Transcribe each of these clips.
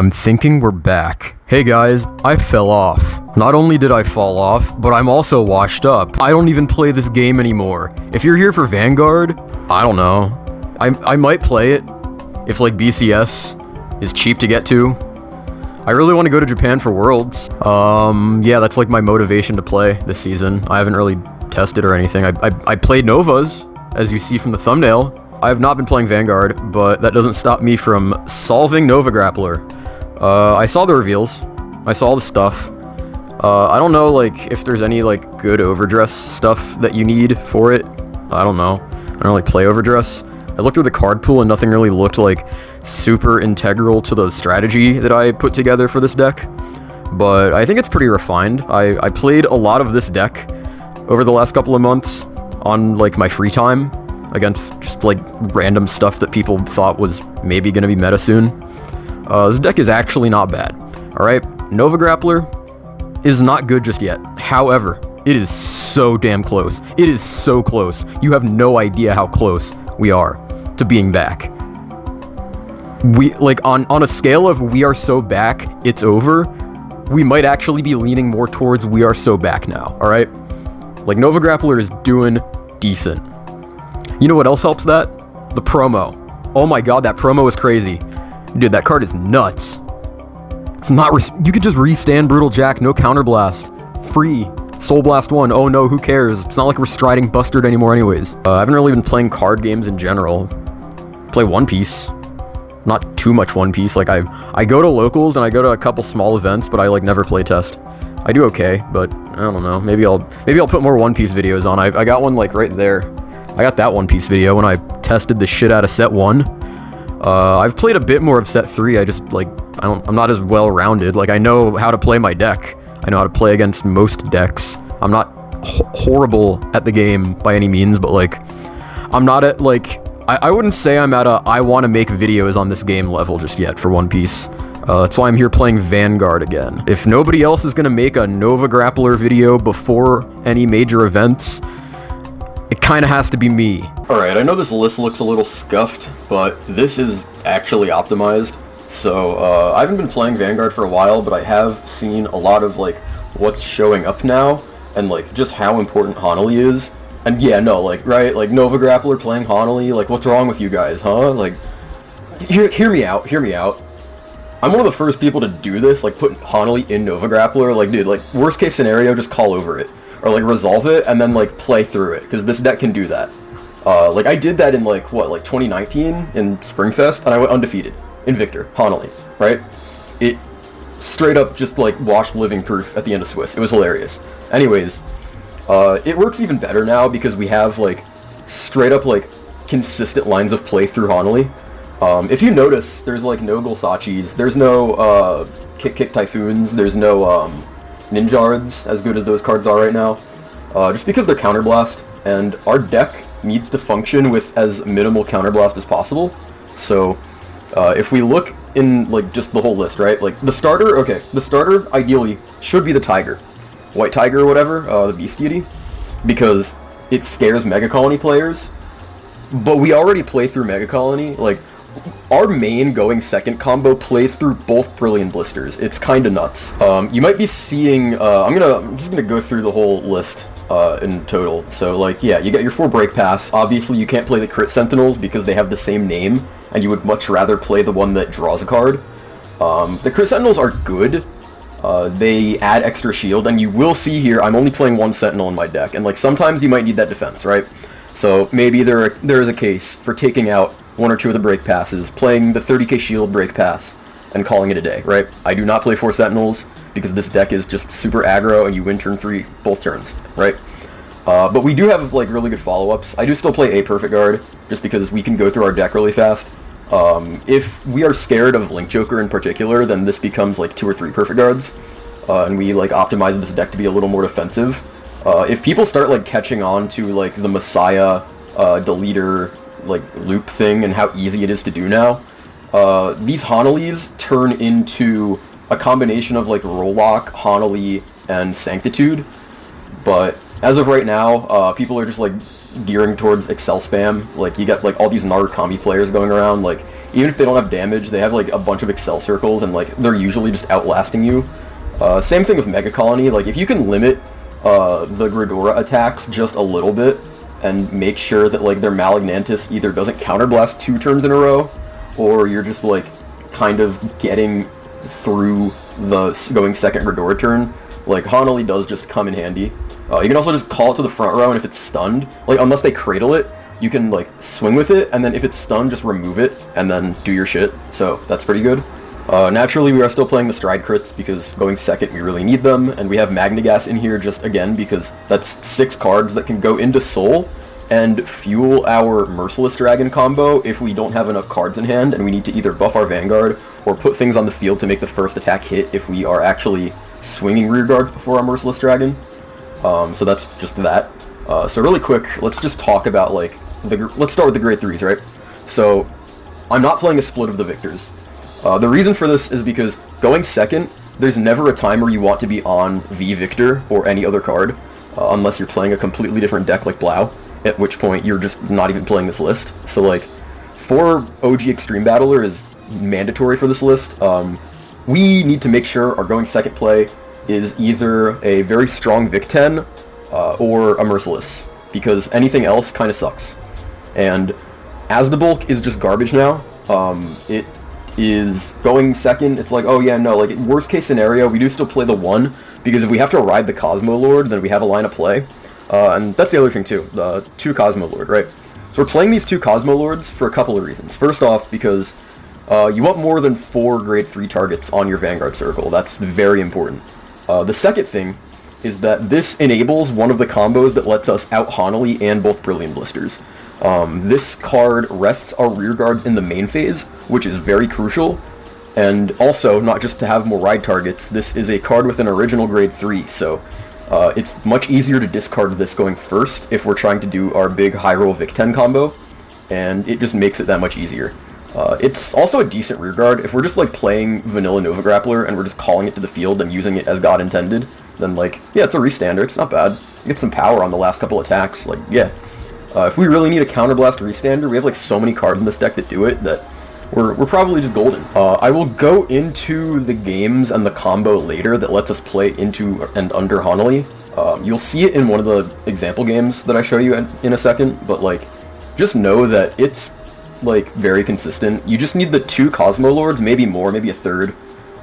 I'm thinking we're back. Hey guys, I fell off. Not only did I fall off, but I'm also washed up. I don't even play this game anymore. If you're here for Vanguard, I don't know. I might play it if like BCS is cheap to get to. I really want to go to Japan for Worlds. Yeah, that's like my motivation to play this season. I haven't really tested or anything. I played Novas, as you see from the thumbnail. I have not been playing Vanguard, but that doesn't stop me from solving Nova Grappler. I saw the reveals. I saw all the stuff. I don't know, like, if there's any, like, good overdress stuff that you need for it. I don't know. I don't really play overdress. I looked through the card pool and nothing really looked, like, super integral to the strategy that I put together for this deck. But I think it's pretty refined. I played a lot of this deck over the last couple of months on, like, my free time against just, like, random stuff that people thought was maybe going to be meta soon. This deck is actually not bad. Alright, Nova Grappler is not good just yet. However, it is so damn close. It is so close. You have no idea how close we are to being back. We, like, on a scale of we are so back, it's over, we might actually be leaning more towards we are so back now, alright? Like, Nova Grappler is doing decent. You know what else helps that? The promo. Oh my god, that promo is crazy. Dude, that card is nuts. It's not you could just restand Brutal Jack, no counterblast. Free. Soul Blast 1. Oh no, who cares? It's not like we're striding Bustard anymore anyways. I haven't really been playing card games in general. Play One Piece. Not too much One Piece. Like, I go to locals and I go to a couple small events, but I, like, never play test. I do okay, but I don't know. Maybe I'll put more One Piece videos on. I got one, like, right there. I got that One Piece video when I tested the shit out of set 1. I've played a bit more of set 3, I just, like, I'm not as well-rounded. Like, I know how to play my deck. I know how to play against most decks. I'm not horrible at the game by any means, but, like, I'm not at, like, I wouldn't say I'm at a I want to make videos on this game level just yet for One Piece. That's why I'm here playing Vanguard again. If nobody else is going to make a Nova Grappler video before any major events, it kind of has to be me. Alright, I know this list looks a little scuffed, but this is actually optimized. So, I haven't been playing Vanguard for a while, but I have seen a lot of, like, what's showing up now, and, like, just how important Hanali is. And yeah, no, like, right, like, Nova Grappler playing Hanali, like, what's wrong with you guys, huh? Like, hear me out, hear me out. I'm one of the first people to do this, like, put Hanali in Nova Grappler. Like, dude, like, worst case scenario, just call over it. Or, like, resolve it, and then, like, play through it, because this deck can do that. Like, I did that in, like, what, like, 2019 in Springfest, and I went undefeated. In Victor, Hanali, right? It straight up just, like, washed Living Proof at the end of Swiss. It was hilarious. Anyways, it works even better now because we have, like, straight up, like, consistent lines of play through Hanali. If you notice, there's, like, no Gulsachis, there's no, Kick Typhoons, there's no, Ninjards, as good as those cards are right now. Just because they're counterblast, and our deck needs to function with as minimal counterblast as possible. So, if we look in, like, just the whole list, right? Like, the starter, okay, the starter, ideally, should be the Tiger. White Tiger or whatever, the Beast Deity. Because it scares Mega Colony players. But we already play through Mega Colony. Like, our main going second combo plays through both Brilliant Blisters. It's kinda nuts. You might be seeing, I'm just gonna go through the whole list. In total. So, like, yeah, you got your 4 Break Pass. Obviously, you can't play the Crit Sentinels because they have the same name, and you would much rather play the one that draws a card. The Crit Sentinels are good. They add extra shield, and you will see here, I'm only playing 1 Sentinel in my deck, and, like, sometimes you might need that defense, right? So, maybe there is a case for taking out 1 or 2 of the Break Passes, playing the 30k shield Break Pass, and calling it a day, right? I do not play 4 Sentinels, because this deck is just super aggro, and you win turn 3 both turns, right? But we do have, like, really good follow-ups. I do still play a Perfect Guard, just because we can go through our deck really fast. If we are scared of Link Joker in particular, then this becomes, like, 2 or 3 Perfect Guards, and we, like, optimize this deck to be a little more defensive. If people start, like, catching on to, like, the Messiah, Deleter, like, loop thing, and how easy it is to do now, these Hanalis turn into a combination of, like, Rollock, Hanali, and Sanctitude, but as of right now, people are just, like, gearing towards Excel spam. Like, you got, like, all these Narukami players going around, like, Even if they don't have damage, they have like a bunch of Excel circles, and like they're usually just outlasting you. Same thing with Mega Colony. Like if you can limit the Gridora attacks just a little bit, and make sure that like their Malignantis either doesn't counterblast 2 turns in a row, or you're just like kind of getting through the going second Gridora turn, like Hanali does just come in handy. You can also just call it to the front row, and if it's stunned, like unless they cradle it, you can like swing with it, and then if it's stunned, just remove it, and then do your shit. So that's pretty good. Naturally, we are still playing the stride crits, because going second, we really need them, and we have Magnagas in here just again, because that's 6 cards that can go into Soul, and fuel our Merciless Dragon combo if we don't have enough cards in hand, and we need to either buff our Vanguard, or put things on the field to make the first attack hit if we are actually swinging rear guards before our Merciless Dragon. So that's just that. So really quick, let's just talk about like let's start with the grade 3s, right? So I'm not playing a split of the Victors. The reason for this is because going second, there's never a time where you want to be on V Victor or any other card, unless you're playing a completely different deck like Blau, at which point you're just not even playing this list. So like, for OG Extreme Battler is mandatory for this list. We need to make sure our going second play is either a very strong Vic 10 or a Merciless, because anything else kind of sucks. And Asdabulk is just garbage now. It is going second, it's like, oh yeah, no, like, worst case scenario, we do still play the 1, because if we have to ride the Cosmo Lord, then we have a line of play. And that's the other thing too, the 2 Cosmo Lord, right? So we're playing these 2 Cosmo Lords for a couple of reasons. First off, because you want more than 4 grade 3 targets on your Vanguard circle. That's very important. The second thing is that this enables one of the combos that lets us out Hanali and both Brilliant Blisters. This card rests our rear guards in the main phase, which is very crucial. And also, not just to have more ride targets, this is a card with an original grade 3, so it's much easier to discard this going first if we're trying to do our big high roll Vic 10 combo, and it just makes it that much easier. It's also a decent rear guard. If we're just like playing vanilla Nova Grappler and we're just calling it to the field and using it as God intended, then like, yeah, it's a restander, it's not bad. Get some power on the last couple attacks, like, yeah. If we really need a counterblast restander, we have like so many cards in this deck that do it that we're probably just golden. I will go into the games and the combo later that lets us play into and under Hanali. You'll see it in one of the example games that I show you in a second, but like, just know that it's like very consistent. You just need the 2 Cosmo Lords, maybe more, maybe a third.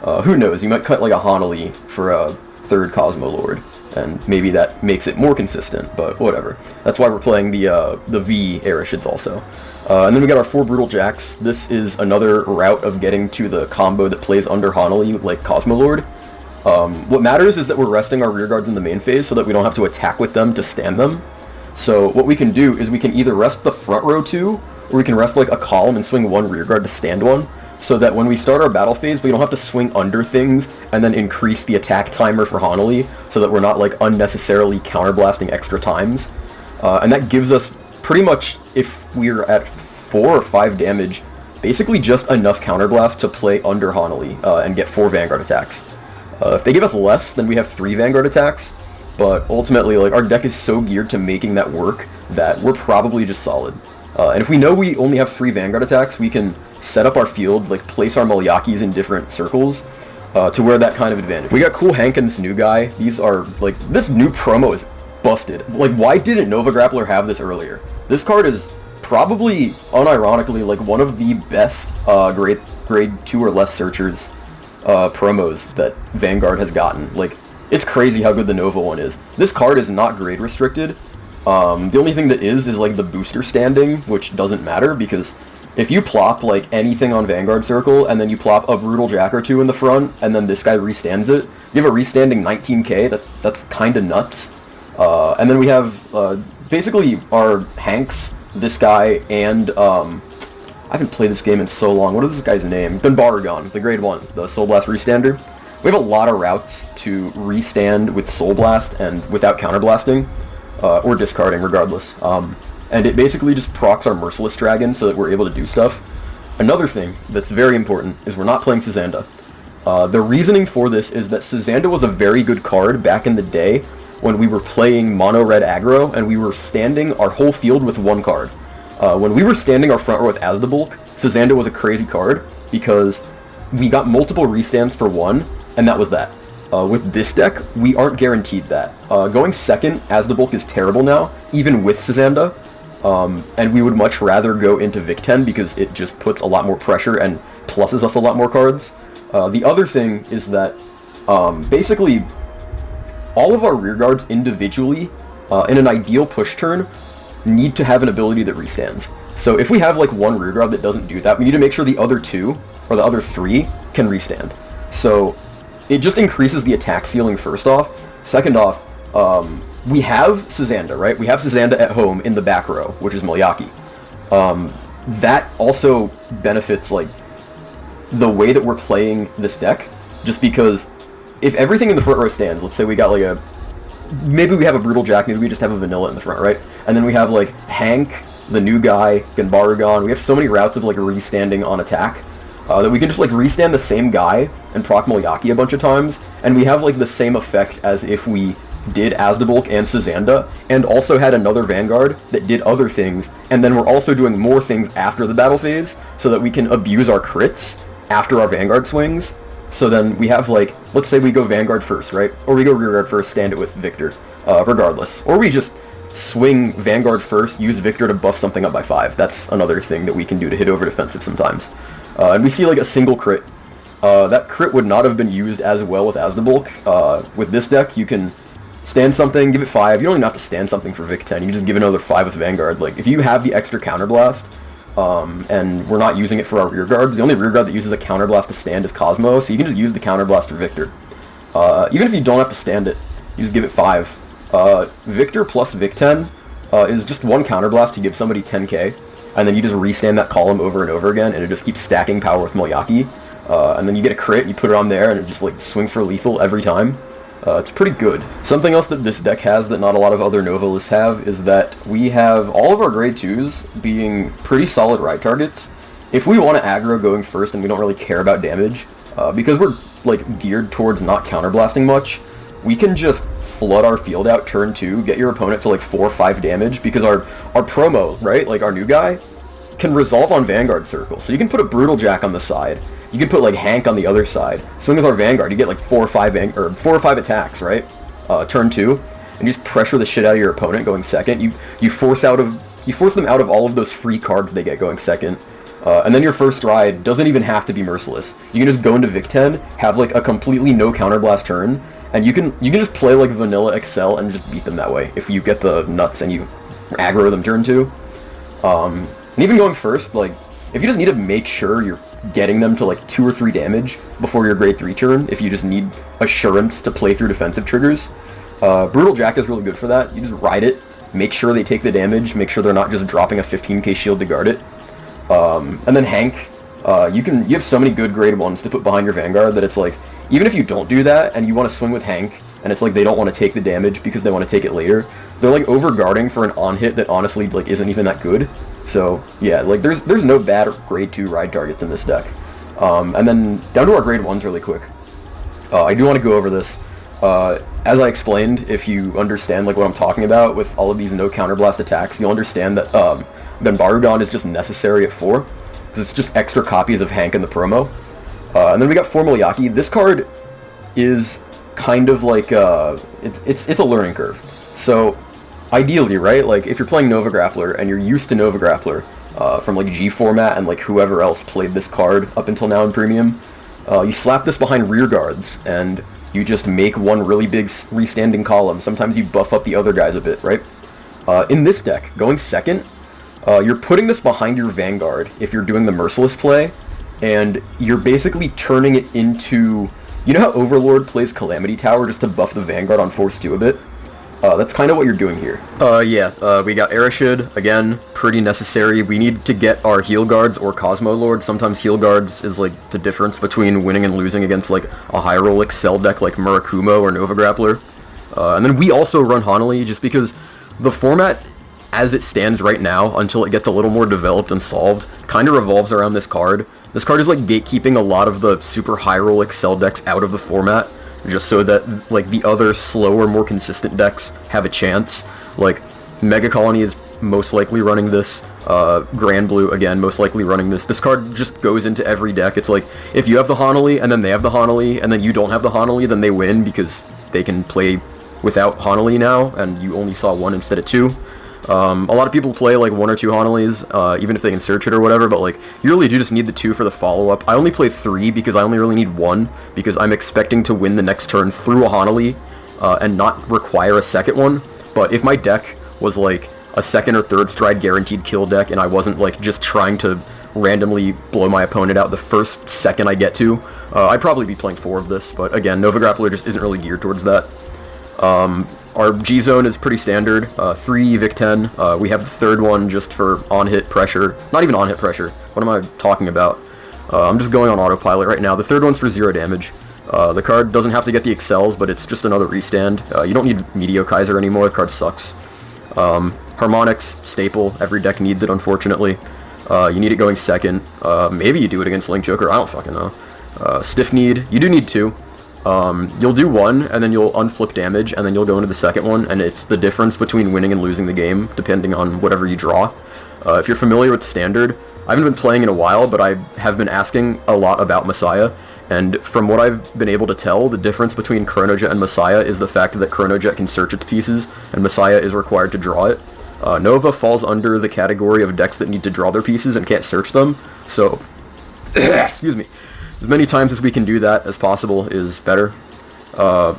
Who knows, you might cut like a Hanali for a 3rd Cosmo Lord, and maybe that makes it more consistent, but whatever. That's why we're playing the V Arishids also. And then we got our 4 Brutal Jacks. This is another route of getting to the combo that plays under Hanali, like Cosmo Lord. What matters is that we're resting our rear guards in the main phase so that we don't have to attack with them to stand them. So what we can do is we can either rest the front row 2, or we can rest like a column and swing 1 rear guard to stand 1, so that when we start our battle phase, we don't have to swing under things and then increase the attack timer for Hanali, so that we're not like unnecessarily counterblasting extra times. And that gives us pretty much, if we're at 4 or 5 damage, basically just enough counterblast to play under Hanali and get 4 Vanguard attacks. If they give us less, then we have 3 Vanguard attacks, but ultimately, like, our deck is so geared to making that work that we're probably just solid. And if we know we only have 3 Vanguard attacks, we can set up our field, like place our Malyakis in different circles to wear that kind of advantage. We got Cool Hank and this new guy. These are, like, this new promo is busted. Like, why didn't Nova Grappler have this earlier? This card is probably, unironically, like, one of the best grade 2 or less searchers promos that Vanguard has gotten. Like, it's crazy how good the Nova one is. This card is not grade restricted. The only thing that is like the booster standing, which doesn't matter, because if you plop like anything on Vanguard Circle, and then you plop a Brutal Jack or 2 in the front, and then this guy restands it, you have a restanding 19k, that's kinda nuts. And then we have, basically our Hanks, this guy, and, I haven't played this game in so long, what is this guy's name? Gunbaragon, the grade 1, the Soul Blast restander. We have a lot of routes to restand with Soul Blast and without counterblasting. Or discarding, regardless. And it basically just procs our Merciless Dragon so that we're able to do stuff. Another thing that's very important is we're not playing Sazanda. The reasoning for this is that Sazanda was a very good card back in the day when we were playing mono-red aggro and we were standing our whole field with 1 card. When we were standing our front row with Asdabulk, Sazanda was a crazy card, because we got multiple restands for one, and that was that. With this deck, we aren't guaranteed that. Going second, Asdabulk is terrible now, even with Sazanda, and we would much rather go into Vic-10 because it just puts a lot more pressure and pluses us a lot more cards. The other thing is that, basically, all of our rearguards individually, in an ideal push turn, need to have an ability that restands. So if we have like one rearguard that doesn't do that, we need to make sure the other two, or the other three, can restand. So it just increases the attack ceiling first off. Second off, we have Sazanda, right? We have Sazanda at home in the back row, which is Malyaki. That also benefits like the way that we're playing this deck, just because if everything in the front row stands, let's say we got like maybe we have a Brutal Jack, maybe we just have a Vanilla in the front, right? And then we have like Hank, the new guy, Ganbarugon. We have so many routes of like restanding on attack that we can just like restand the same guy and proc Malyaki a bunch of times, and we have like the same effect as if we did Asdabulk and Sazanda, and also had another Vanguard that did other things, and then we're also doing more things after the battle phase, so that we can abuse our crits after our Vanguard swings. So then we have like, let's say we go Vanguard first, right? Or we go Rearguard first, stand it with Victor, regardless. Or we just swing Vanguard first, use Victor to buff something up by 5. That's another thing that we can do to hit over defensive sometimes. And we see like a single crit. That crit would not have been used as well with Asdabulk. With this deck, you can stand something, give it 5. You don't even have to stand something for Vic-10. You can just give another 5 with Vanguard. Like, if you have the extra Counterblast, and we're not using it for our rearguards, the only rearguard that uses a Counterblast to stand is Cosmo, so you can just use the Counterblast for Victor. Even if you don't have to stand it, you just give it 5. Victor plus Vic-10 is just one Counterblast to give somebody 10k, and then you just restand that column over and over again, and it just keeps stacking power with Malyaki. And then you get a crit, you put it on there, and it just like swings for lethal every time. It's pretty good. Something else that this deck has that not a lot of other Nova lists have is that we have all of our grade 2s being pretty solid ride targets. If we want to aggro going first and we don't really care about damage, because we're like geared towards not counterblasting much, we can just flood our field out turn 2, get your opponent to like 4 or 5 damage, because our promo, right, like our new guy, can resolve on Vanguard Circle. So you can put a Brutal Jack on the side, you can put like Hank on the other side, swing with our Vanguard, you get like 4 or 5 attacks, right? Turn 2, and you just pressure the shit out of your opponent going second. You force them out of all of those free cards they get going second. And then your first ride doesn't even have to be merciless. You can just go into Vic-10, have like a completely no counterblast turn, and you can just play like vanilla Excel and just beat them that way if you get the nuts and you aggro them turn 2. And even going first, like, if you just need to make sure you're getting them to like 2 or 3 damage before your grade 3 turn, if you just need assurance to play through defensive triggers, Brutal Jack is really good for that. You just ride it, make sure they take the damage, make sure they're not just dropping a 15k shield to guard it. And then Hank, you have so many good grade 1s to put behind your Vanguard that it's like, even if you don't do that and you want to swing with Hank, and it's like they don't want to take the damage because they want to take it later, they're like over-guarding for an on-hit that honestly like isn't even that good. So yeah, like there's no bad grade 2 ride targets in this deck. And then down to our grade 1s really quick. I do want to go over this. As I explained, if you understand like what I'm talking about with all of these no counterblast attacks, you'll understand that Ganbarugon is just necessary at 4, because it's just extra copies of Hank in the promo. And then we got 4 Malyaki. This card is kind of like it's a learning curve. So ideally, right, like if you're playing Nova Grappler and you're used to Nova Grappler from like G format and like whoever else played this card up until now in Premium, you slap this behind rear guards and you just make one really big restanding column. Sometimes you buff up the other guys a bit, right? In this deck, going second, you're putting this behind your Vanguard if you're doing the Merciless play, and you're basically turning it into, you know how Overlord plays Calamity Tower just to buff the Vanguard on Force 2 a bit? That's kind of what you're doing here. We got Ereshid, again, pretty necessary. We need to get our Heal Guards or Cosmo Lord. Sometimes Heal Guards is like the difference between winning and losing against like a high roll Excel deck like Murakumo or Nova Grappler. And then we also run Hanali just because the format as it stands right now, until it gets a little more developed and solved, kind of revolves around this card. This card is like gatekeeping a lot of the super high roll Excel decks out of the format, just so that like the other slower, more consistent decks have a chance. Like Mega Colony is most likely running this. Grand Blue, again, most likely running this. This card just goes into every deck. It's like, if you have the Hanali, and then they have the Hanali, and then you don't have the Hanali, then they win, because they can play without Hanali now, and you only saw one instead of two. A lot of people play like 1 or 2 Hanalis, even if they can search it or whatever, but like, you really do just need the 2 for the follow-up. I only play 3 because I only really need 1, because I'm expecting to win the next turn through a Hanali, and not require a second one. But if my deck was like a second or third stride guaranteed kill deck, and I wasn't like just trying to randomly blow my opponent out the first second I get to, I'd probably be playing 4 of this, but again, Nova Grappler just isn't really geared towards that. Our G-Zone is pretty standard, 3 Vic 10, we have the third one just for on-hit pressure, not even on-hit pressure, what am I talking about? I'm just going on autopilot right now. The third one's for 0 damage. The card doesn't have to get the excels, but it's just another restand. You don't need Meteor Kaiser anymore, the card sucks. Harmonics, staple, every deck needs it, unfortunately. You need it going second, maybe you do it against Link Joker, I don't fucking know. Stiff Need, you do need 2. You'll do 1, and then you'll unflip damage, and then you'll go into the second one, and it's the difference between winning and losing the game, depending on whatever you draw. If you're familiar with Standard, I haven't been playing in a while, but I have been asking a lot about Messiah, and from what I've been able to tell, the difference between Chronojet and Messiah is the fact that Chronojet can search its pieces, and Messiah is required to draw it. Nova falls under the category of decks that need to draw their pieces and can't search them, so, excuse me, as many times as we can do that as possible is better.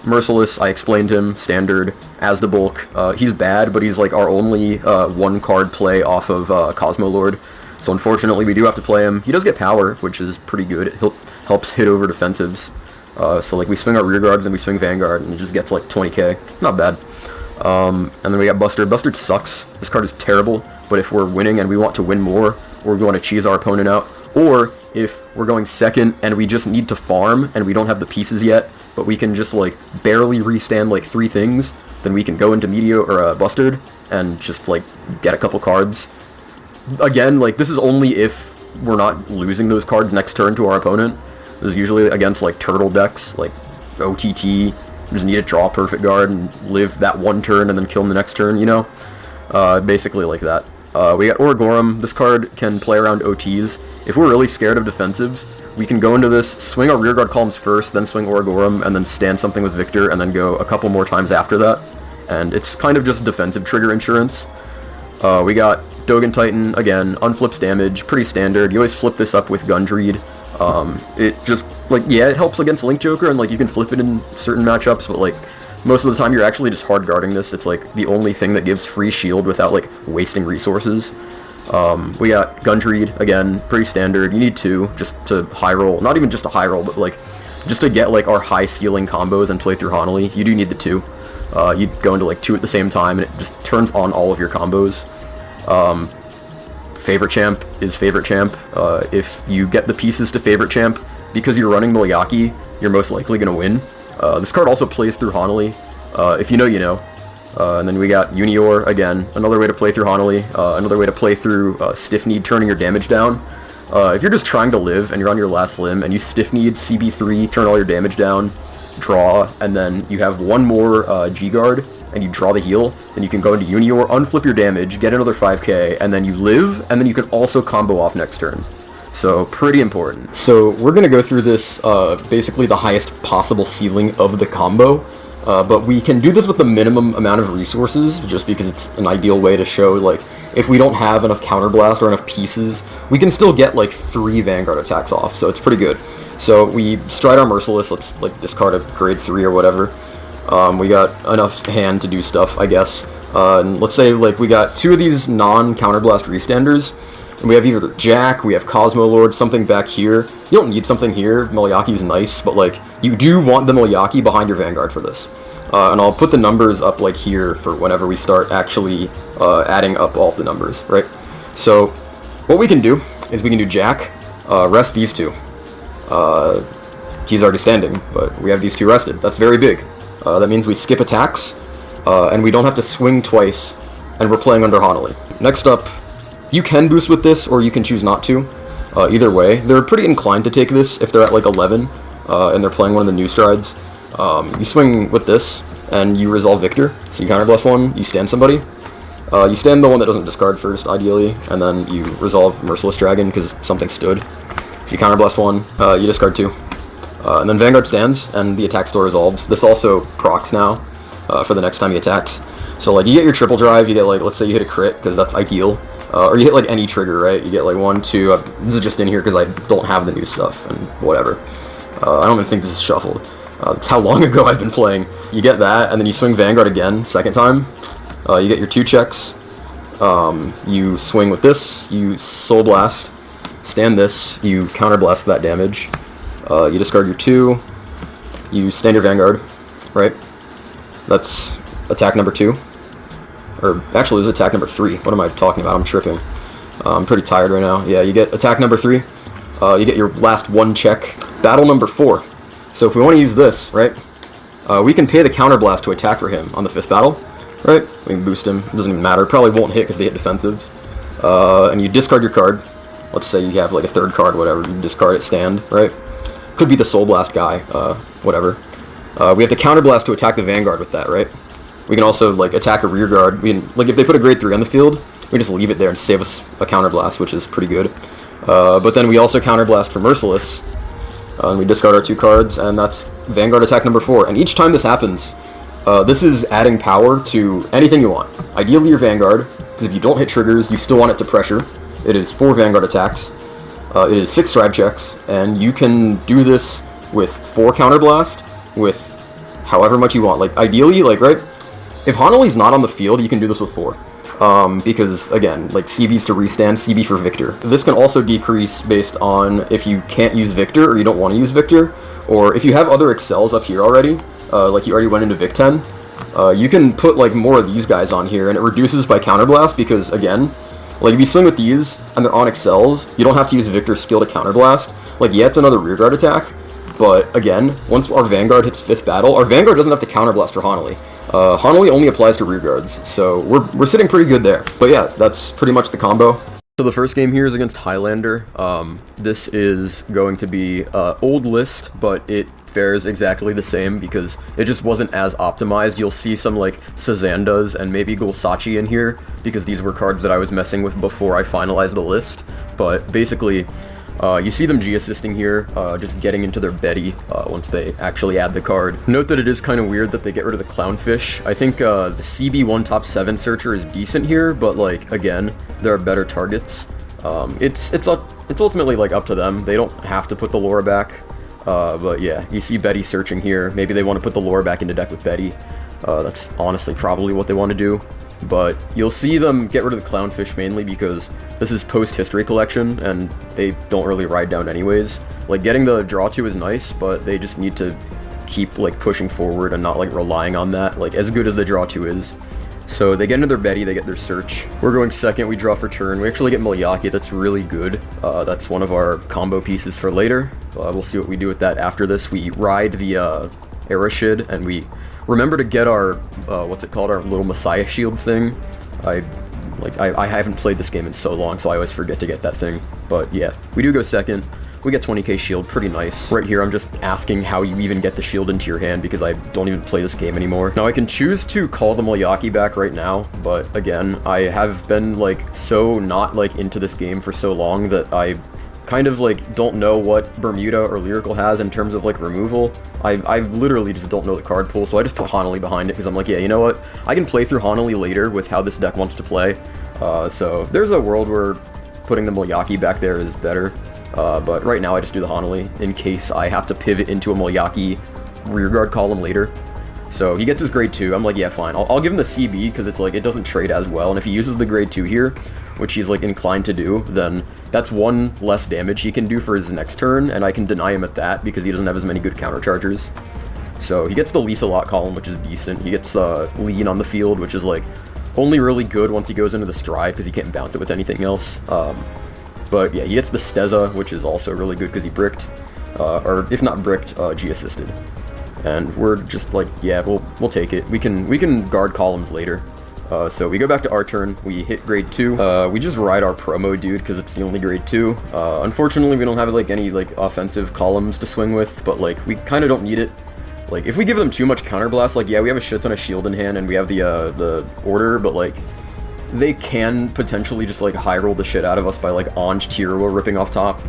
Merciless, I explained him, standard. Asdabulk, he's bad, but he's like our only 1-card play off of Cosmo Lord, so unfortunately we do have to play him. He does get power, which is pretty good. It helps hit over defensives. So like we swing our rear guards and we swing Vanguard, and it just gets like 20k. Not bad. And then we got Bustard. Bustard sucks. This card is terrible, but if we're winning and we want to win more, or we want to cheese our opponent out, or if we're going second and we just need to farm and we don't have the pieces yet, but we can just like barely restand like 3 things, then we can go into Meteor or Bustard and just like get a couple cards. Again, like this is only if we're not losing those cards next turn to our opponent. This is usually against like turtle decks, like OTT. You just need to draw a perfect guard and live that 1 turn and then kill him the next turn, you know? Basically like that. We got Origorum. This card can play around OTs. If we're really scared of defensives, we can go into this, swing our rearguard columns first, then swing Origorum, and then stand something with Victor, and then go a couple more times after that. And it's kind of just defensive trigger insurance. We got Dogen Titan, again, unflips damage, pretty standard. You always flip this up with Gundreed. It just, like, yeah, it helps against Link Joker, and, like, you can flip it in certain matchups, but, like, most of the time you're actually just hard guarding this. It's, like, the only thing that gives free shield without, like, wasting resources. We got Gundreed, again, pretty standard. You need 2 just to high roll. Not even just a high roll, but, like, just to get, like, our high ceiling combos and play through Hanali. You do need the 2. You go into, like, 2 at the same time, and it just turns on all of your combos. Favorite champ is favorite champ. If you get the pieces to favorite champ, because you're running Malyaki, you're most likely going to win. This card also plays through Hanali. If you know, you know. And then we got Unior, again, another way to play through Hanali, another way to play through Stiff Need, turning your damage down. If you're just trying to live and you're on your last limb and you Stiff Need CB3, turn all your damage down, draw, and then you have 1 more G-Guard, and you draw the heal, then you can go into Unior, unflip your damage, get another 5k, and then you live, and then you can also combo off next turn. So, pretty important. So, we're going to go through this, basically the highest possible ceiling of the combo, but we can do this with the minimum amount of resources, just because it's an ideal way to show, like, if we don't have enough counterblast or enough pieces, we can still get, like, 3 Vanguard attacks off, so it's pretty good. So, we stride our Merciless, let's, like, discard a grade 3 or whatever. We got enough hand to do stuff, I guess. And let's say, like, we got 2 of these non-counterblast restanders, and we have either Jack, we have Cosmo Lord, something back here. You don't need something here, Malyaki's nice, but, like, you do want the Malyaki behind your Vanguard for this. And I'll put the numbers up, like, here for whenever we start actually adding up all the numbers, right? So, what we can do is we can do Jack, rest these 2. He's already standing, but we have these 2 rested. That's very big. That means we skip attacks, and we don't have to swing twice, and we're playing under Hanali. Next up, you can boost with this, or you can choose not to. Either way, they're pretty inclined to take this if they're at like 11, and they're playing one of the new strides. You swing with this, and you resolve Victor, so you counterblast 1, you stand somebody. You stand the one that doesn't discard first, ideally, and then you resolve Merciless Dragon because something stood. So you counterblast one, you discard 2. And then Vanguard stands, and the attack still resolves. This also procs now for the next time he attacks. So like you get your triple drive, you get like, let's say you hit a crit, because that's ideal. Or you hit like any trigger, right? You get like 1, 2, this is just in here because I don't have the new stuff, and whatever. I don't even think this is shuffled. That's how long ago I've been playing. You get that, and then you swing Vanguard again, second time. You get your 2 checks. You swing with this, you Soul Blast, stand this, you counterblast that damage. You discard your 2, you stand your Vanguard, right? That's attack number 2. Or, actually, it was attack number 3. What am I talking about? I'm tripping. I'm pretty tired right now. Yeah, you get attack number 3. You get your last 1 check. Battle number 4. So if we want to use this, right, we can pay the counterblast to attack for him on the 5th battle, right? We can boost him. It doesn't even matter. Probably won't hit because they hit defensives. And you discard your card. Let's say you have like a 3rd card, whatever. You discard it, stand, right? Could be the Soul Blast guy, whatever. We have to counterblast to attack the Vanguard with that, right? We can also like attack a rear guard. We can, like if they put a grade 3 on the field, we just leave it there and save us a counterblast, which is pretty good. But then we also counterblast for Merciless, and we discard our 2 cards, and that's Vanguard attack number 4. And each time this happens, this is adding power to anything you want. Ideally your Vanguard, because if you don't hit triggers, you still want it to pressure. It is 4 Vanguard attacks. It is 6 drive checks, and you can do this with 4 counterblast, with however much you want. Like ideally, like right, if Hanali's not on the field, you can do this with 4. Because again, like CB's to restand, CB for Victor. This can also decrease based on if you can't use Victor or you don't want to use Victor, or if you have other excels up here already, like you already went into Vic 10, you can put like more of these guys on here, and it reduces by counterblast because again, like if you swing with these and they're on excels, you don't have to use Victor's skill to counterblast. Like yeah, it's another rearguard attack, but again, once our Vanguard hits 5th battle, our Vanguard doesn't have to counterblast for Hanali. Hanali only applies to rearguards, so we're sitting pretty good there. But yeah, that's pretty much the combo. So the first game here is against Highlander. This is going to be old list, but it fares exactly the same because it just wasn't as optimized. You'll see some like Sazandas and maybe Gulsachi in here because these were cards that I was messing with before I finalized the list. But basically, you see them G-assisting here, just getting into their Betty once they actually add the card. Note that it is kind of weird that they get rid of the Clownfish. I think the CB1 top 7 searcher is decent here, but like, again, there are better targets. It's ultimately like up to them. They don't have to put the Laura back, but yeah, you see Betty searching here. Maybe they want to put the Laura back into deck with Betty. That's honestly probably what they want to do. But you'll see them get rid of the Clownfish mainly because this is post-history collection, and they don't really ride down anyways. Like, getting the draw 2 is nice, but they just need to keep, like, pushing forward and not, like, relying on that, like, as good as the draw 2 is. So they get into their Betty, they get their search. We're going second, we draw for turn. We actually get Malyaki, that's really good. That's one of our combo pieces for later. We'll see what we do with that after this. We ride the Arashid, and we remember to get our, what's it called, our little Messiah shield thing. I haven't played this game in so long, so I always forget to get that thing. But yeah, we do go second. We get 20k shield, pretty nice. Right here, I'm just asking how you even get the shield into your hand because I don't even play this game anymore. Now, I can choose to call the Malyaki back right now, but again, I have been, like, so not, like, into this game for so long that I kind of, like, don't know what Bermuda or Lyrical has in terms of, like, removal. I literally just don't know the card pool, so I just put Hanali behind it because I'm like, yeah, you know what? I can play through Hanali later with how this deck wants to play. So there's a world where putting the Malyaki back there is better. But right now I just do the Hanali in case I have to pivot into a Malyaki rearguard column later. So he gets his grade 2. I'm like, yeah, fine. I'll give him the CB because it's like, it doesn't trade as well. And if he uses the grade 2 here, which he's like inclined to do, then that's 1 less damage he can do for his next turn. And I can deny him at that because he doesn't have as many good counter chargers. So he gets the Lisa Lot column, which is decent. He gets Lean on the field, which is like only really good once he goes into the Stride because he can't bounce it with anything else. But yeah, he gets the Steza, which is also really good because he bricked, or if not bricked, G-assisted. And we're just like, yeah, we'll take it. We can guard columns later. So we go back to our turn. We hit grade 2. We just ride our promo dude because it's the only grade 2. Unfortunately, we don't have like any like offensive columns to swing with, but like we kind of don't need it. Like if we give them too much counterblast, like yeah, we have a shit ton of shield in hand and we have the order, but like they can potentially just like high roll the shit out of us by like Anj Tiro ripping off top.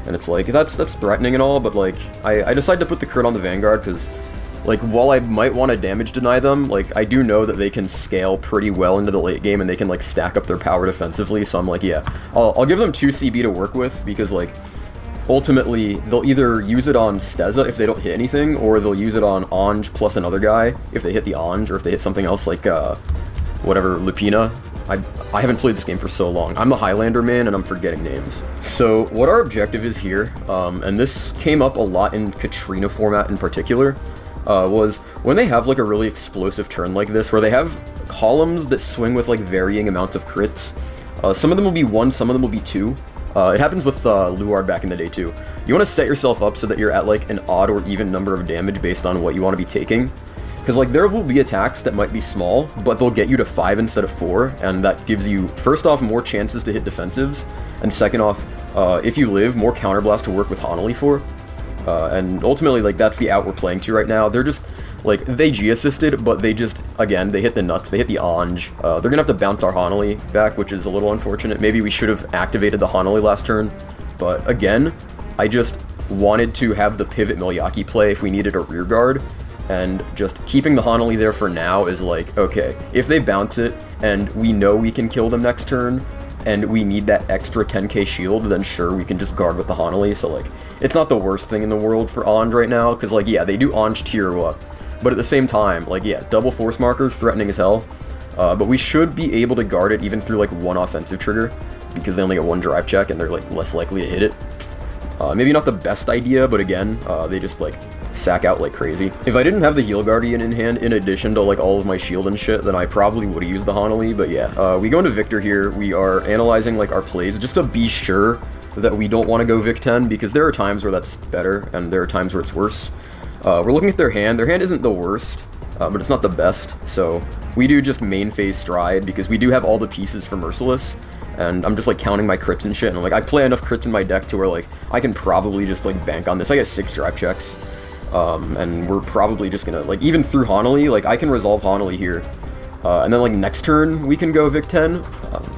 And it's like, that's threatening and all, but like, I decided to put the crit on the Vanguard because, like, while I might want to damage deny them, like, I do know that they can scale pretty well into the late game and they can like stack up their power defensively, so I'm like, yeah, I'll give them 2 CB to work with because like, ultimately, they'll either use it on Steza if they don't hit anything, or they'll use it on Anj plus another guy if they hit the Anj, or if they hit something else like, whatever, Lupina. I haven't played this game for so long. I'm a Highlander man and I'm forgetting names. So what our objective is here, and this came up a lot in Katrina format in particular, was when they have like a really explosive turn like this, where they have columns that swing with like varying amounts of crits. Some of them will be 1, some of them will be 2. It happens with Luard back in the day too. You want to set yourself up so that you're at like an odd or even number of damage based on what you want to be taking. Because like there will be attacks that might be small, but they'll get you to 5 instead of 4, and that gives you, first off, more chances to hit defensives, and second off, if you live, more counterblast to work with Hanali for. And ultimately, like, that's the out we're playing to right now. They're just, like, they G-assisted, but they just, again, they hit the nuts, they hit the Anj. They're gonna have to bounce our Hanali back, which is a little unfortunate. Maybe we should have activated the Hanali last turn, but again, I just wanted to have the pivot malyaki play if we needed a rear guard. And just keeping the Hanali there for now is like, okay, if they bounce it, and we know we can kill them next turn, and we need that extra 10k shield, then sure, we can just guard with the Hanali, so like, it's not the worst thing in the world for Anj right now, because like, yeah, they do Anj Tirua, but at the same time, like, yeah, double force markers, threatening as hell, but we should be able to guard it even through like 1 offensive trigger, because they only get 1 drive check, and they're like less likely to hit it. Maybe not the best idea, but again, they just like sack out like crazy. If I didn't have the Heal Guardian in hand, in addition to like all of my shield and shit, then I probably would have used the Hanali, but yeah. We go into Victor here, we are analyzing like our plays, just to be sure that we don't want to go Vic 10, because there are times where that's better, and there are times where it's worse. We're looking at their hand isn't the worst, but it's not the best, so we do just main phase stride, because we do have all the pieces for Merciless, and I'm just like counting my crits and shit, and like I play enough crits in my deck to where like I can probably just like bank on this. I get 6 drive checks. And we're probably just gonna, like, even through Hanali, like, I can resolve Hanali here, and then, like, next turn, we can go Vic 10,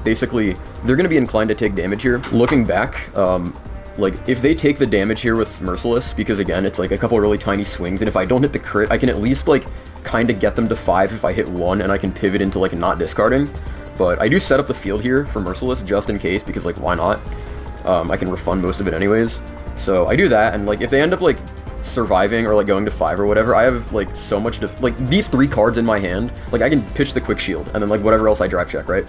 basically, they're gonna be inclined to take damage here. Looking back, like, if they take the damage here with Merciless, because, again, it's, like, a couple really tiny swings, and if I don't hit the crit, I can at least, like, kind of get them to 5 if I hit 1, and I can pivot into, like, not discarding, but I do set up the field here for Merciless, just in case, because, like, why not? I can refund most of it anyways, so I do that, and, like, if they end up, like, surviving or like going to 5 or whatever, I have like so much like these 3 cards in my hand, like I can pitch the quick shield and then like whatever else I drive check, right?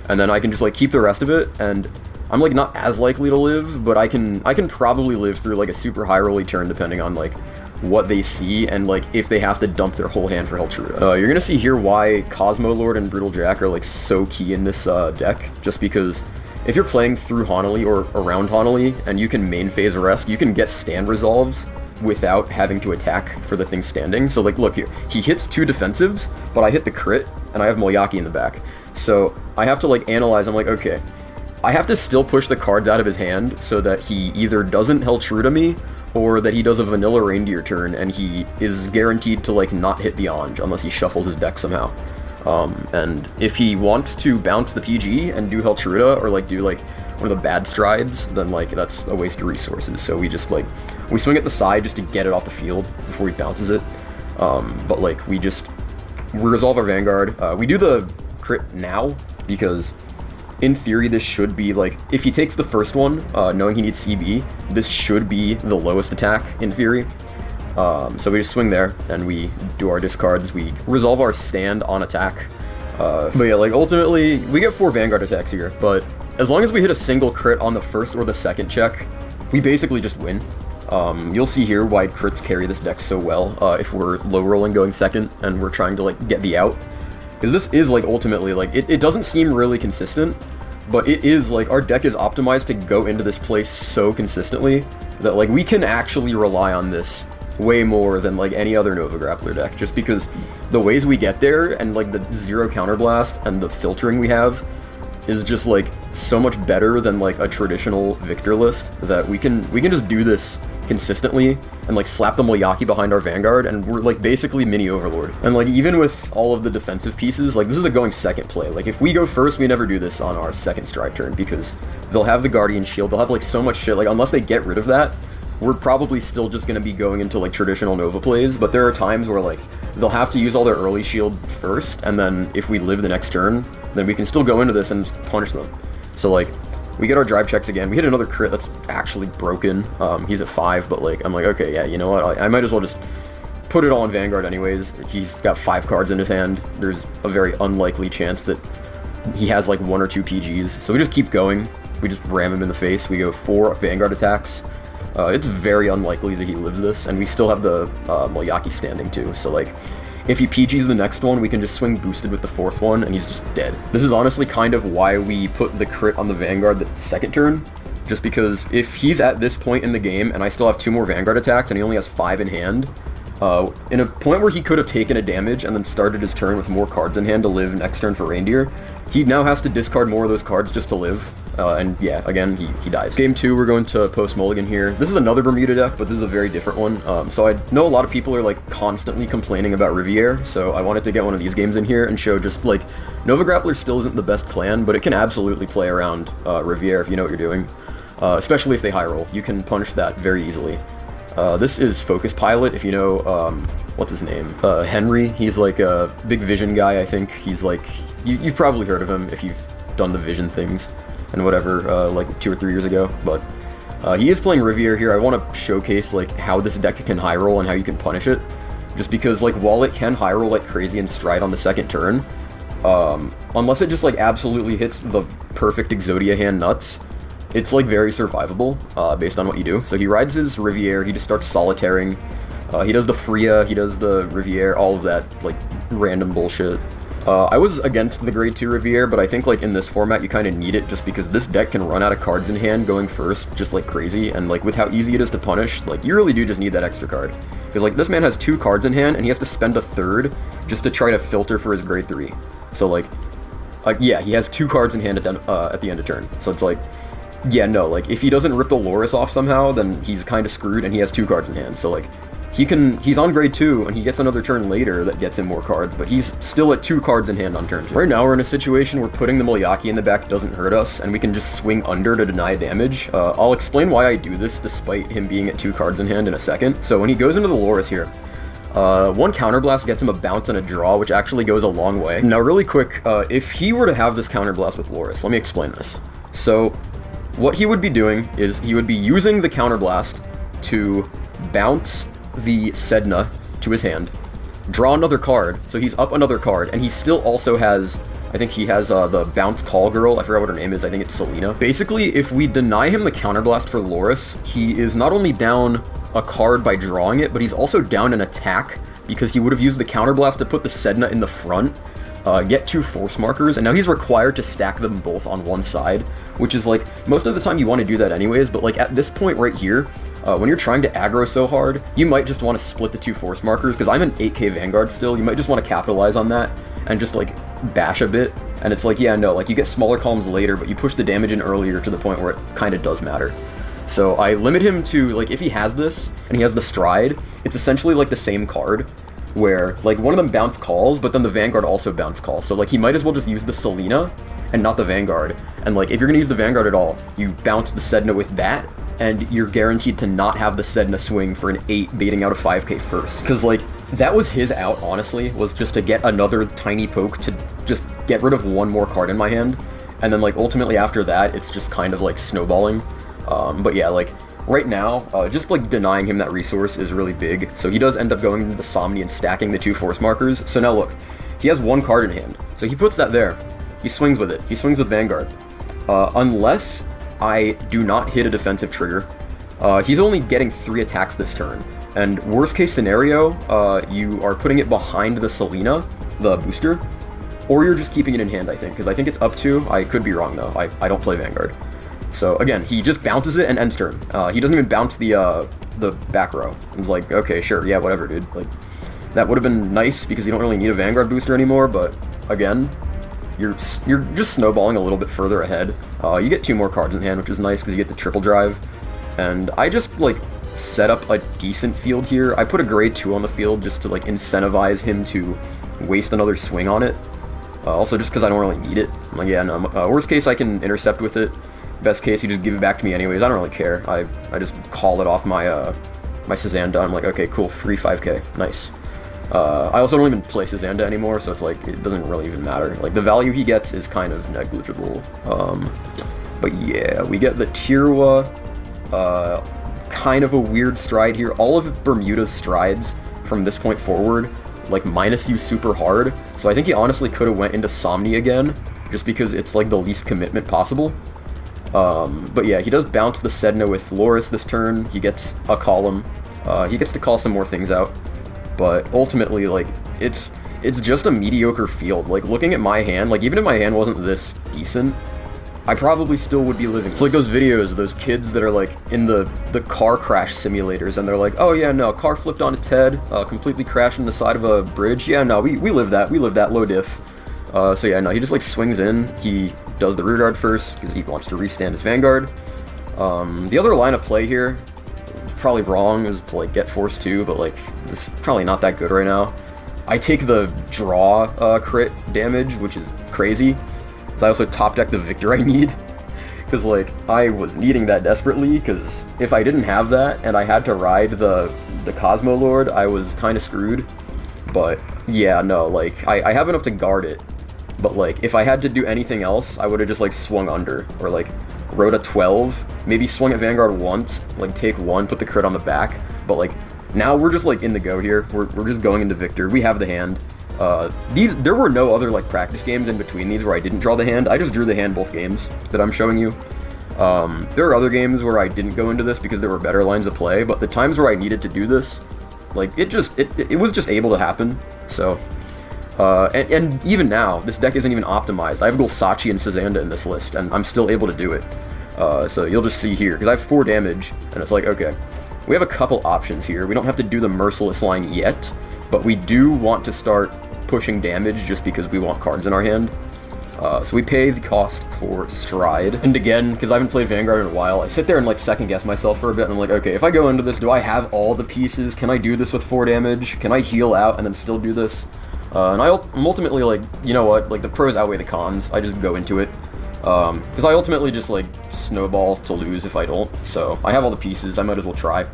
And then I can just like keep the rest of it, and I'm like not as likely to live, but I can probably live through like a super high rolly turn depending on like what they see, and like if they have to dump their whole hand for Heltruda. You're gonna see here why Cosmo Lord and Brutal Jack are like so key in this deck, just because if you're playing through Hanali or around Hanali and you can main phase rest, you can get stand resolves without having to attack for the thing standing. So like, look here, he hits 2 defensives, but I hit the crit, and I have Malyaki in the back. So I have to like analyze, I'm like, okay, I have to still push the cards out of his hand so that he either doesn't Heltruda me, or that he does a vanilla reindeer turn, and he is guaranteed to like not hit the Anj unless he shuffles his deck somehow. And if he wants to bounce the PG and do Heltruda, or like do like one of the bad strides, then like that's a waste of resources. So we just like, we swing at the side just to get it off the field before he bounces it. But like we resolve our Vanguard. We do the crit now because in theory this should be like, if he takes the first one, knowing he needs CB, this should be the lowest attack in theory. So we just swing there and we do our discards. We resolve our stand on attack. But yeah, like ultimately we get 4 Vanguard attacks here, but as long as we hit a single crit on the first or the second check, we basically just win. You'll see here why crits carry this deck so well, if we're low rolling going second and we're trying to like get the out. Because this is like ultimately like, it doesn't seem really consistent, but it is like, our deck is optimized to go into this place so consistently that like we can actually rely on this way more than like any other Nova Grappler deck, just because the ways we get there and like the 0 counterblast and the filtering we have is just like so much better than like a traditional Victor list, that we can just do this consistently and like slap the malyaki behind our Vanguard, and we're like basically mini Overlord. And like even with all of the defensive pieces, like this is a going second play. Like if we go first, we never do this on our second stride turn because they'll have the Guardian Shield, they'll have like so much shit, like unless they get rid of that, we're probably still just going to be going into like traditional Nova plays. But there are times where like they'll have to use all their early shield first, and then if we live the next turn, then we can still go into this and punish them. So like we get our drive checks again. We hit another crit that's actually broken. He's at 5, but like I'm like, okay, yeah, you know what? I might as well just put it all on Vanguard anyways. He's got 5 cards in his hand. There's a very unlikely chance that he has like 1 or 2 PGs. So we just keep going. We just ram him in the face. We go 4 Vanguard attacks. It's very unlikely that he lives this, and we still have the malyaki standing too. So like, if he PGs the next one, we can just swing boosted with the 4th one, and he's just dead. This is honestly kind of why we put the crit on the Vanguard the second turn, just because if he's at this point in the game, and I still have 2 more Vanguard attacks, and he only has 5 in hand, in a point where he could have taken a damage and then started his turn with more cards in hand to live next turn for Reindeer, he now has to discard more of those cards just to live. And yeah, again, he dies. Game 2, we're going to post Mulligan here. This is another Bermuda deck, but this is a very different one. So I know a lot of people are like constantly complaining about Riviere, so I wanted to get one of these games in here and show just like, Nova Grappler still isn't the best plan, but it can absolutely play around Riviere if you know what you're doing. Especially if they high roll. You can punish that very easily. This is Focus Pilot, if you know, what's his name? Henry. He's like a big vision guy, I think. He's like, you've probably heard of him if you've done the vision things and whatever, like 2 or 3 years ago, but he is playing Riviere here. I want to showcase like how this deck can high roll and how you can punish it, just because like while it can high roll like crazy and stride on the second turn, unless it just like absolutely hits the perfect Exodia hand nuts, it's like very survivable based on what you do. So he rides his Riviere, he just starts solitaring, he does the Freya, he does the Riviere, all of that like random bullshit. I was against the grade 2 Riviere, but I think like in this format you kind of need it just because this deck can run out of cards in hand going first just like crazy, and like with how easy it is to punish, like you really do just need that extra card. Because like this man has 2 cards in hand and he has to spend a 3rd just to try to filter for his grade 3. So like yeah, he has 2 cards in hand at the end of turn. So it's like, yeah, no, like if he doesn't rip the Loris off somehow, then he's kind of screwed and he has 2 cards in hand. So like he's on grade 2 and he gets another turn later that gets him more cards, but he's still at 2 cards in hand on turn 2. Right now we're in a situation where putting the malyaki in the back doesn't hurt us and we can just swing under to deny damage. I'll explain why I do this despite him being at 2 cards in hand in a second. So when he goes into the Loris here, 1 counterblast gets him a bounce and a draw, which actually goes a long way. Now really quick, if he were to have this counterblast with Loris, let me explain this. So what he would be doing is he would be using the counterblast to bounce the Sedna to his hand, draw another card, so he's up another card, and he still also has, I think he has the bounce call girl, I forgot what her name is, I think it's Selena. Basically, if we deny him the counterblast for Loris, he is not only down a card by drawing it, but he's also down an attack, because he would have used the counterblast to put the Sedna in the front, get 2 force markers, and now he's required to stack them both on one side, which is like, most of the time you want to do that anyways, but like at this point right here, when you're trying to aggro so hard, you might just want to split the 2 force markers, because I'm an 8k Vanguard still, you might just want to capitalize on that, and just like bash a bit, and it's like, yeah, no, like you get smaller columns later, but you push the damage in earlier to the point where it kind of does matter. So I limit him to, like, if he has this, and he has the stride, it's essentially like the same card, where like one of them bounce calls, but then the Vanguard also bounce calls, so like he might as well just use the Selena and not the Vanguard, and like if you're gonna use the Vanguard at all, you bounce the Sedna with that, and you're guaranteed to not have the Sedna swing for an 8 baiting out of 5k first, because like that was his out, honestly, was just to get another tiny poke to just get rid of 1 more card in my hand, and then like ultimately after that it's just kind of like snowballing. But yeah, like right now, just like denying him that resource is really big, so he does end up going into the Somni and stacking the 2 force markers. So now look, he has 1 card in hand, so he puts that there, he swings with it, he swings with Vanguard. Unless I do not hit a defensive trigger, he's only getting 3 attacks this turn, and worst case scenario, you are putting it behind the Selena, the booster, or you're just keeping it in hand, I think, because I think it's up to, I could be wrong though, I don't play Vanguard. So again, he just bounces it and ends turn. He doesn't even bounce the back row. I was like, okay, sure, yeah, whatever, dude. Like, that would have been nice because you don't really need a Vanguard booster anymore, but again, you're just snowballing a little bit further ahead. You get 2 more cards in hand, which is nice because you get the triple drive. And I just, like, set up a decent field here. I put a grade 2 on the field just to like incentivize him to waste another swing on it. Also just because I don't really need it. I'm like, yeah, no, worst case I can intercept with it. Best case you just give it back to me anyways. I don't really care. I just call it off my my Sazanda. I'm like, okay, cool, free 5k, nice. I also don't even play Sazanda anymore, so it's like, it doesn't really even matter. Like, the value he gets is kind of negligible. But yeah, we get the Tirwa, kind of a weird stride here. All of Bermuda's strides from this point forward, like, minus you super hard. So I think he honestly could have went into Somni again, just because it's like the least commitment possible. But yeah, he does bounce the Sedna with Loris this turn. He gets a column. He gets to call some more things out. But ultimately, like, it's just a mediocre field. Like, looking at my hand, like, even if my hand wasn't this decent, I probably still would be living. It's like those videos of those kids that are, like, in the car crash simulators, and they're like, oh yeah, no, car flipped on its head, completely crashed on the side of a bridge. Yeah, no, we live that, low diff. So yeah, no, he just, like, swings in. He does the rear guard first, because he wants to restand his Vanguard. The other line of play here, probably wrong, is to like get force 2, but like this is probably not that good right now. I take the draw crit damage, which is crazy, because I also top deck the Victor I need, because like I was needing that desperately, because if I didn't have that and I had to ride the Cosmo Lord, I was kind of screwed. But yeah, no, like I have enough to guard it, but like if I had to do anything else, I would have just like swung under, or like rode a 12, maybe swung at Vanguard once, like take 1, put the crit on the back, but like now we're just like in the go here. We're just going into Victor. We have the hand. There were no other like practice games in between these where I didn't draw the hand. I just drew the hand both games that I'm showing you. There are other games where I didn't go into this because there were better lines of play, but the times where I needed to do this, like it was just able to happen. So and even now, this deck isn't even optimized. I have Gulsachi and Sazanda in this list, and I'm still able to do it. So you'll just see here, because I have 4 damage, and it's like, okay, we have a couple options here. We don't have to do the Merciless line yet, but we do want to start pushing damage just because we want cards in our hand. So we pay the cost for Stride. And again, because I haven't played Vanguard in a while, I sit there and like second guess myself for a bit, and I'm like, okay, if I go into this, do I have all the pieces? Can I do this with 4 damage? Can I heal out and then still do this? And I'm ultimately like, you know what, like the pros outweigh the cons. I just go into it. Because I ultimately just like snowball to lose if I don't. So I have all the pieces, I might as well try.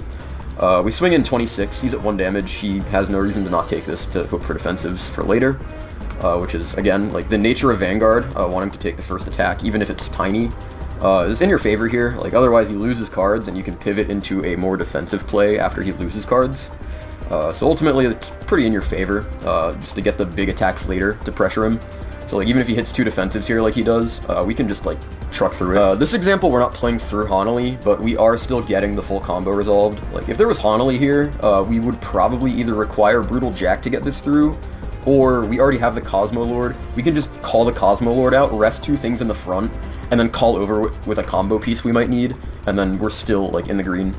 We swing in 26, he's at 1 damage. He has no reason to not take this to hope for defensives for later. Which is, again, like the nature of Vanguard, wanting to take the first attack, even if it's tiny, is in your favor here. Like otherwise he loses cards and you can pivot into a more defensive play after he loses cards. So ultimately, it's pretty in your favor, just to get the big attacks later to pressure him. So like even if he hits 2 defensives here like he does, we can just like truck through it. This example, we're not playing through Hanali, but we are still getting the full combo resolved. Like if there was Hanali here, we would probably either require Brutal Jack to get this through, or we already have the Cosmo Lord. We can just call the Cosmo Lord out, rest 2 things in the front, and then call over with a combo piece we might need, and then we're still like in the green.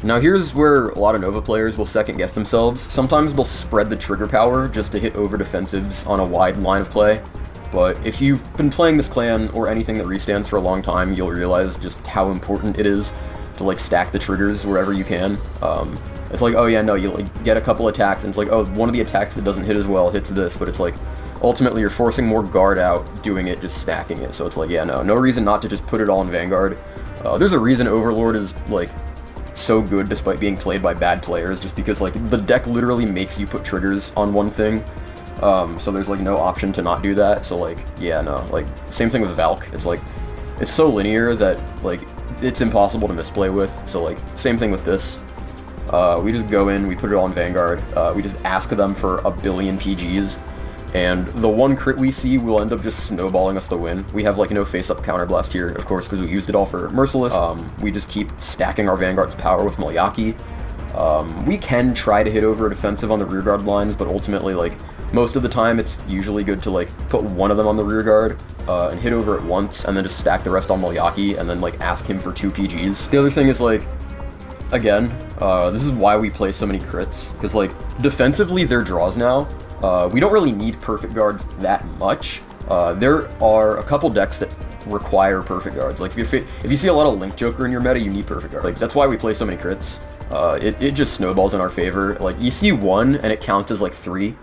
Now here's where a lot of Nova players will second guess themselves. Sometimes they'll spread the trigger power just to hit over defensives on a wide line of play. But if you've been playing this clan or anything that restands for a long time, you'll realize just how important it is to like stack the triggers wherever you can. It's like, oh yeah, no, you like get a couple attacks, and it's like, oh, one of the attacks that doesn't hit as well hits this, but it's like, ultimately you're forcing more guard out doing it, just stacking it. So it's like, yeah, no reason not to just put it all in Vanguard. There's a reason Overlord is like so good despite being played by bad players, just because like the deck literally makes you put triggers on one thing. So there's like no option to not do that. So like, yeah, no, like same thing with Valk. It's like, it's so linear that like it's impossible to misplay with. So like same thing with this. We just go in, we put it all in Vanguard, we just ask them for a billion PGs, and the one crit we see will end up just snowballing us the win. We have like no face-up counterblast here, of course, because we used it all for Merciless. We just keep stacking our Vanguard's power with Malyaki. We can try to hit over a defensive on the rear guard lines, but ultimately, like, most of the time it's usually good to like put one of them on the rear guard and hit over it once, and then just stack the rest on Malyaki, and then like ask him for 2 PGs. The other thing is like, again, this is why we play so many crits, because like defensively their draws now, we don't really need perfect guards that much. There are a couple decks that require perfect guards. Like if you see a lot of Link Joker in your meta, you need perfect guards. Like that's why we play so many crits. it just snowballs in our favor. Like, you see 1 and it counts as like 3.